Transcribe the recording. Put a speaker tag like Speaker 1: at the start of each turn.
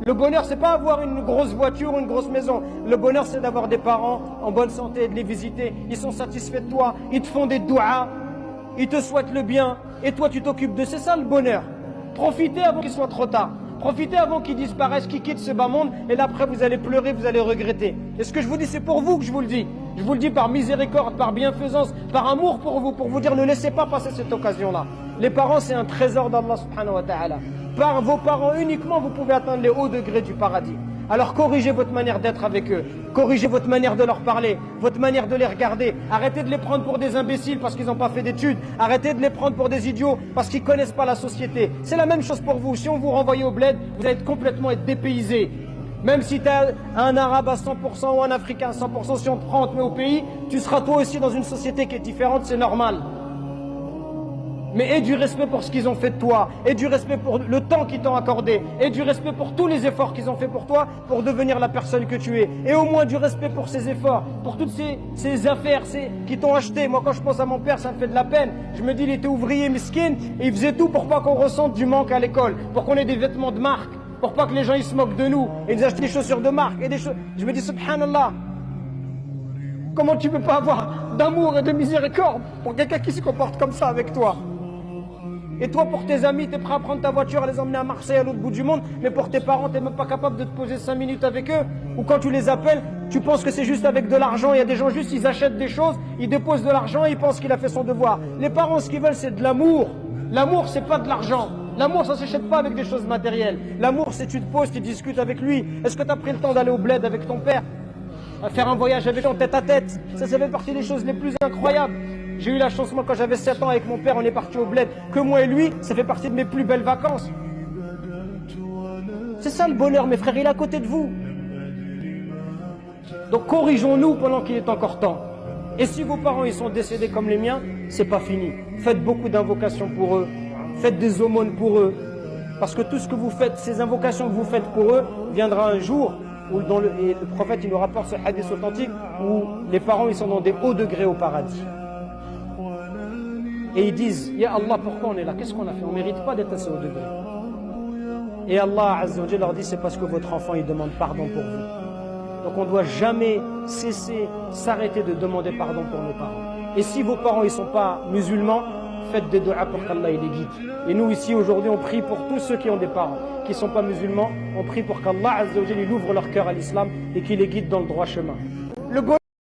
Speaker 1: Le bonheur, c'est pas avoir une grosse voiture ou une grosse maison. Le bonheur, c'est d'avoir des parents en bonne santé, de les visiter. Ils sont satisfaits de toi, ils te font des douas, ils te souhaitent le bien, et toi tu t'occupes de. C'est ça le bonheur. Profitez avant qu'il soit trop tard. Profitez avant qu'ils disparaissent, qu'ils quittent ce bas monde, et là après vous allez pleurer, vous allez regretter. Et ce que je vous dis, c'est pour vous que je vous le dis. Je vous le dis par miséricorde, par bienfaisance, par amour pour vous dire ne laissez pas passer cette occasion-là. Les parents, c'est un trésor d'Allah subhanahu wa ta'ala. Par vos parents uniquement, vous pouvez atteindre les hauts degrés du paradis. Alors corrigez votre manière d'être avec eux, corrigez votre manière de leur parler, votre manière de les regarder. Arrêtez de les prendre pour des imbéciles parce qu'ils n'ont pas fait d'études. Arrêtez de les prendre pour des idiots parce qu'ils ne connaissent pas la société. C'est la même chose pour vous. Si on vous renvoie au bled, vous allez complètement être dépaysé. Même si tu es un arabe à 100% ou un africain à 100%, si on te prend, on te met au pays, tu seras toi aussi dans une société qui est différente, c'est normal. Mais aie du respect pour ce qu'ils ont fait de toi, aie du respect pour le temps qu'ils t'ont accordé, aie du respect pour tous les efforts qu'ils ont fait pour toi, pour devenir la personne que tu es. Et au moins du respect pour ces efforts, pour toutes ces affaires qui t'ont acheté. Moi quand je pense à mon père, ça me fait de la peine. Je me dis, il était ouvrier miskin, et il faisait tout pour pas qu'on ressente du manque à l'école, pour qu'on ait des vêtements de marque, pour pas que les gens ils se moquent de nous, et nous acheter des chaussures de marque, et des choses. Je me dis, subhanallah, comment tu peux pas avoir d'amour et de miséricorde pour quelqu'un qui se comporte comme ça avec toi? Et toi, pour tes amis, tu es prêt à prendre ta voiture, à les emmener à Marseille, à l'autre bout du monde, mais pour tes parents, tu n'es même pas capable de te poser 5 minutes avec eux. Ou quand tu les appelles, tu penses que c'est juste avec de l'argent. Il y a des gens juste, ils achètent des choses, ils déposent de l'argent et ils pensent qu'il a fait son devoir. Les parents, ce qu'ils veulent, c'est de l'amour. L'amour, c'est pas de l'argent. L'amour, ça ne s'achète pas avec des choses matérielles. L'amour, c'est tu te poses, tu discutes avec lui. Est-ce que tu as pris le temps d'aller au bled avec ton père, à faire un voyage avec lui en tête à tête? Ça fait partie des choses les plus incroyables. J'ai eu la chance, moi, quand j'avais 7 ans avec mon père, on est parti au bled. Que moi et lui, ça fait partie de mes plus belles vacances. C'est ça le bonheur, mes frères, il est à côté de vous. Donc corrigeons-nous pendant qu'il est encore temps. Et si vos parents ils sont décédés comme les miens, c'est pas fini. Faites beaucoup d'invocations pour eux. Faites des aumônes pour eux. Parce que tout ce que vous faites, ces invocations que vous faites pour eux, viendra un jour où et le prophète il nous rapporte ce hadith authentique où les parents ils sont dans des hauts degrés au paradis. Et ils disent, Ya Allah, pourquoi on est là? Qu'est-ce qu'on a fait? On ne mérite pas d'être assez haut degré. Et Allah Azza wa Jalla leur dit, c'est parce que votre enfant il demande pardon pour vous. Donc on ne doit jamais cesser, s'arrêter de demander pardon pour nos parents. Et si vos parents ils sont pas musulmans, faites des doigts pour qu'Allah les guide. Et nous ici aujourd'hui on prie pour tous ceux qui ont des parents qui ne sont pas musulmans. On prie pour qu'Allah Azza wa Jalla il ouvre leur cœur à l'islam et qu'il les guide dans le droit chemin.